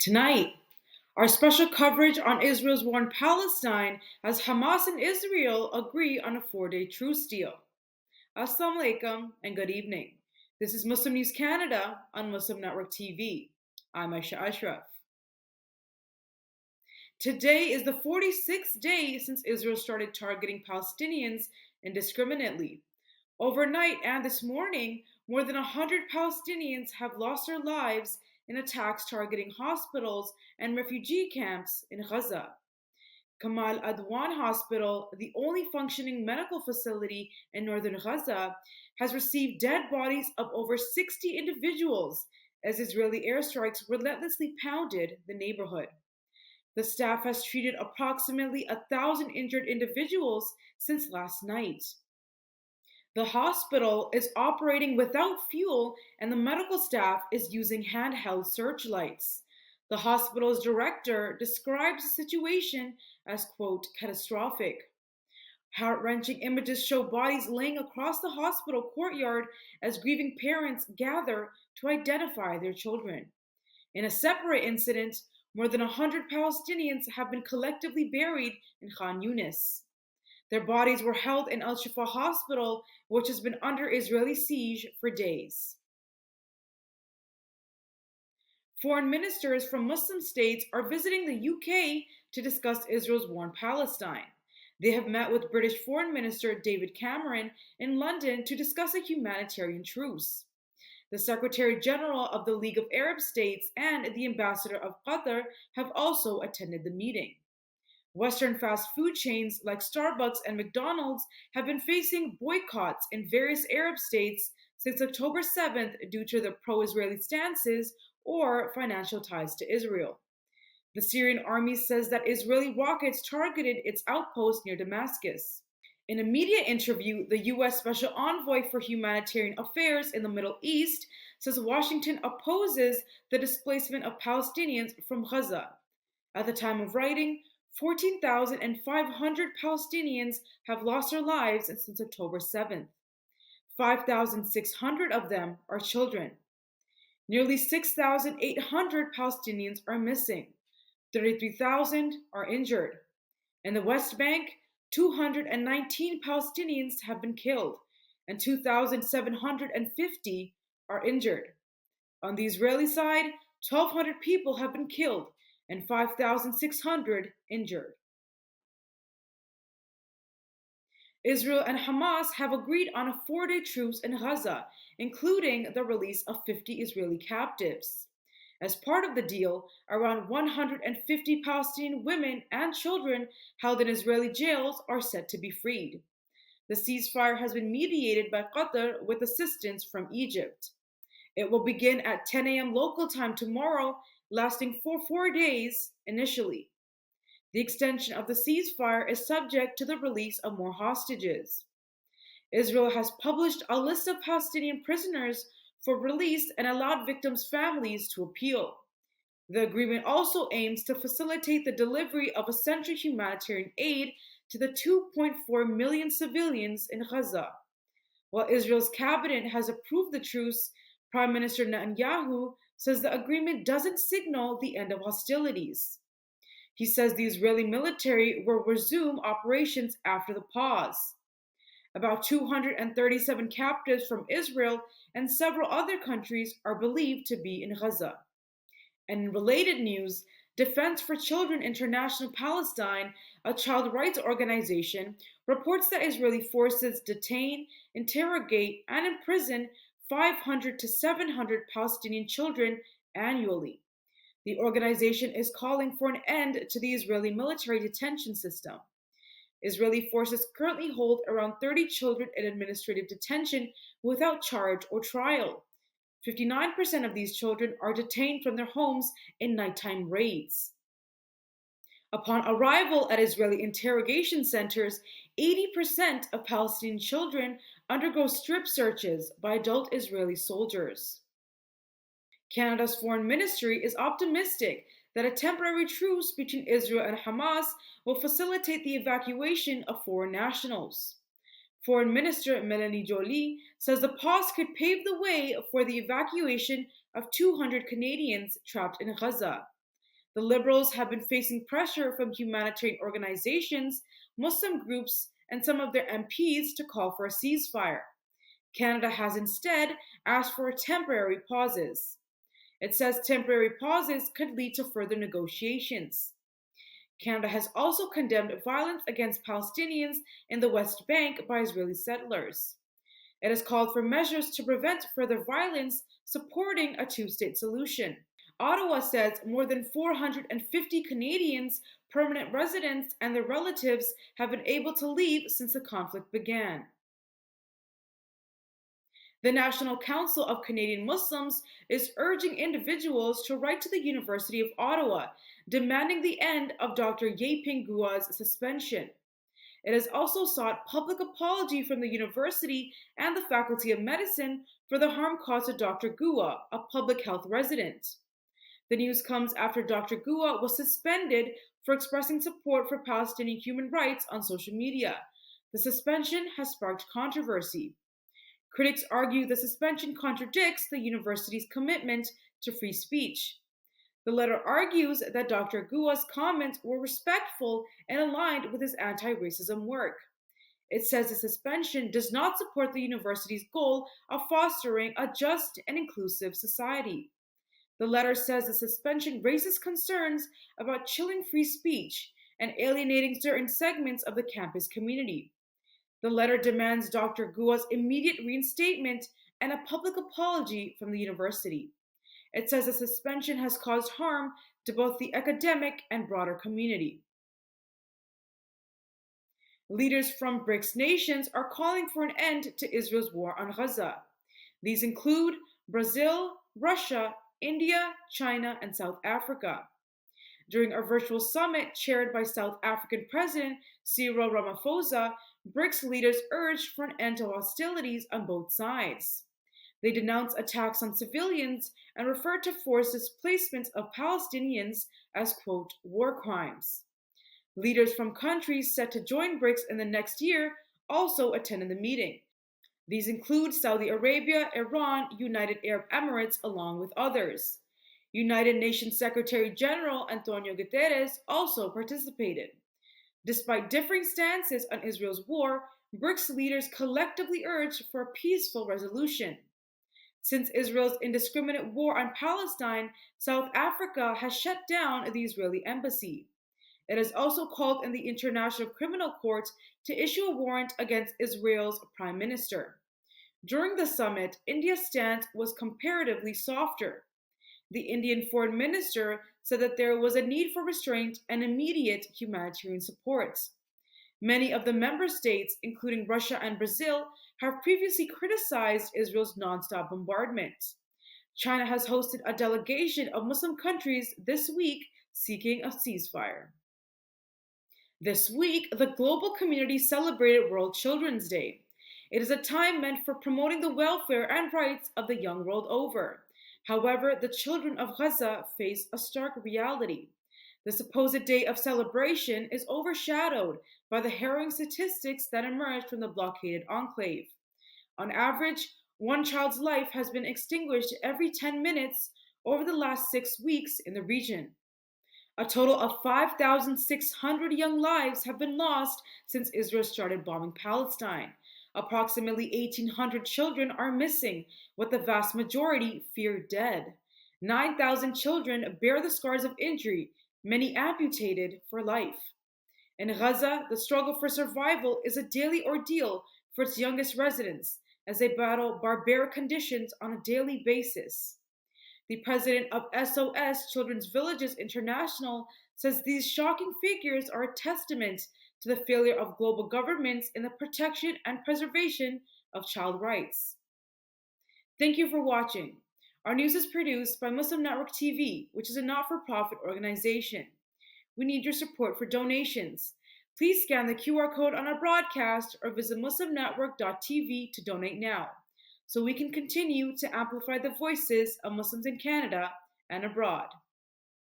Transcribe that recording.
Tonight, our special coverage on Israel's war in Palestine as Hamas and Israel agree on a 4-day truce deal. Assalamu alaikum and good evening. This is Muslim News Canada on Muslim Network TV. I'm Aisha Ashraf. Today is the 46th day since Israel started targeting Palestinians indiscriminately. Overnight and this morning, more than 100 Palestinians have lost their lives in attacks targeting hospitals and refugee camps in Gaza. Kamal Adwan Hospital, the only functioning medical facility in northern Gaza, has received dead bodies of over 60 individuals as Israeli airstrikes relentlessly pounded the neighborhood. The staff has treated approximately 1,000 injured individuals since last night. The hospital is operating without fuel, and the medical staff is using handheld searchlights. The hospital's director describes the situation as, quote, catastrophic. Heart-wrenching images show bodies laying across the hospital courtyard as grieving parents gather to identify their children. In a separate incident, more than 100 Palestinians have been collectively buried in Khan Yunis. Their bodies were held in Al Shifa Hospital, which has been under Israeli siege for days. Foreign ministers from Muslim states are visiting the UK to discuss Israel's war in Palestine. They have met with British Foreign Minister David Cameron in London to discuss a humanitarian truce. The Secretary General of the League of Arab States and the Ambassador of Qatar have also attended the meeting. Western fast food chains like Starbucks and McDonald's have been facing boycotts in various Arab states since October 7th due to their pro-Israeli stances or financial ties to Israel. The Syrian army says that Israeli rockets targeted its outpost near Damascus. In a media interview, the U.S. Special Envoy for Humanitarian Affairs in the Middle East says Washington opposes the displacement of Palestinians from Gaza. At the time of writing, 14,500 Palestinians have lost their lives since October 7th. 5,600 of them are children. Nearly 6,800 Palestinians are missing. 33,000 are injured. In the West Bank, 219 Palestinians have been killed and 2,750 are injured. On the Israeli side, 1,200 people have been killed and 5,600 injured. Israel and Hamas have agreed on a 4-day truce in Gaza, including the release of 50 Israeli captives. As part of the deal, around 150 Palestinian women and children held in Israeli jails are set to be freed. The ceasefire has been mediated by Qatar with assistance from Egypt. It will begin at 10 a.m. local time tomorrow, lasting for 4 days initially. The extension of the ceasefire is subject to the release of more hostages. Israel has published a list of Palestinian prisoners for release and allowed victims' families to appeal. The agreement also aims to facilitate the delivery of essential humanitarian aid to the 2.4 million civilians in Gaza. While Israel's cabinet has approved the truce, Prime Minister Netanyahu says the agreement doesn't signal the end of hostilities. He says the Israeli military will resume operations after the pause. About 237 captives from Israel and several other countries are believed to be in Gaza. And in related news, Defense for Children International Palestine, a child rights organization, reports that Israeli forces detain, interrogate, and imprison 500 to 700 Palestinian children annually. The organization is calling for an end to the Israeli military detention system. Israeli forces currently hold around 30 children in administrative detention without charge or trial. 59% of these children are detained from their homes in nighttime raids. Upon arrival at Israeli interrogation centers, 80% of Palestinian children undergo strip searches by adult Israeli soldiers. Canada's foreign ministry is optimistic that a temporary truce between Israel and Hamas will facilitate the evacuation of foreign nationals. Foreign Minister Melanie Joly says the pause could pave the way for the evacuation of 200 Canadians trapped in Gaza. The Liberals have been facing pressure from humanitarian organizations, Muslim groups, and some of their MPs to call for a ceasefire. Canada has instead asked for temporary pauses. It says temporary pauses could lead to further negotiations. Canada has also condemned violence against Palestinians in the West Bank by Israeli settlers. It has called for measures to prevent further violence, supporting a two-state solution. Ottawa says more than 450 Canadians, permanent residents, and their relatives have been able to leave since the conflict began. The National Council of Canadian Muslims is urging individuals to write to the University of Ottawa, demanding the end of Dr. Yeping Gua's suspension. It has also sought public apology from the university and the Faculty of Medicine for the harm caused to Dr. Gua, a public health resident. The news comes after Dr. Gua was suspended for expressing support for Palestinian human rights on social media. The suspension has sparked controversy. Critics argue the suspension contradicts the university's commitment to free speech. The letter argues that Dr. Gua's comments were respectful and aligned with his anti racism work. It says the suspension does not support the university's goal of fostering a just and inclusive society. The letter says the suspension raises concerns about chilling free speech and alienating certain segments of the campus community. The letter demands Dr. Gua's immediate reinstatement and a public apology from the university. It says the suspension has caused harm to both the academic and broader community. Leaders from BRICS nations are calling for an end to Israel's war on Gaza. These include Brazil, Russia, India, China, and South Africa. During a virtual summit chaired by South African President Cyril Ramaphosa, BRICS leaders urged for an end to hostilities on both sides. They denounced attacks on civilians and referred to forced displacement of Palestinians as, quote, war crimes. Leaders from countries set to join BRICS in the next year also attended the meeting. These include Saudi Arabia, Iran, United Arab Emirates, along with others. United Nations Secretary General Antonio Guterres also participated. Despite differing stances on Israel's war, BRICS leaders collectively urged for a peaceful resolution. Since Israel's indiscriminate war on Palestine, South Africa has shut down the Israeli embassy. It has also called in the International Criminal Court to issue a warrant against Israel's prime minister. During the summit, India's stance was comparatively softer. The Indian foreign minister said that there was a need for restraint and immediate humanitarian support. Many of the member states, including Russia and Brazil, have previously criticized Israel's nonstop bombardment. China has hosted a delegation of Muslim countries this week seeking a ceasefire. This week, the global community celebrated World Children's Day. It is a time meant for promoting the welfare and rights of the young world over. However, the children of Gaza face a stark reality. The supposed day of celebration is overshadowed by the harrowing statistics that emerged from the blockaded enclave. On average, one child's life has been extinguished every 10 minutes over the last 6 weeks in the region. A total of 5,600 young lives have been lost since Israel started bombing Palestine. Approximately 1,800 children are missing, with the vast majority feared dead. 9,000 children bear the scars of injury, many amputated for life. In Gaza, the struggle for survival is a daily ordeal for its youngest residents as they battle barbaric conditions on a daily basis. The president of SOS Children's Villages International says these shocking figures are a testament to the failure of global governments in the protection and preservation of child rights. Thank you for watching. Our news is produced by Muslim Network TV, which is a not-for-profit organization. We need your support for donations. Please scan the QR code on our broadcast or visit muslimnetwork.tv to donate now, so we can continue to amplify the voices of Muslims in Canada and abroad.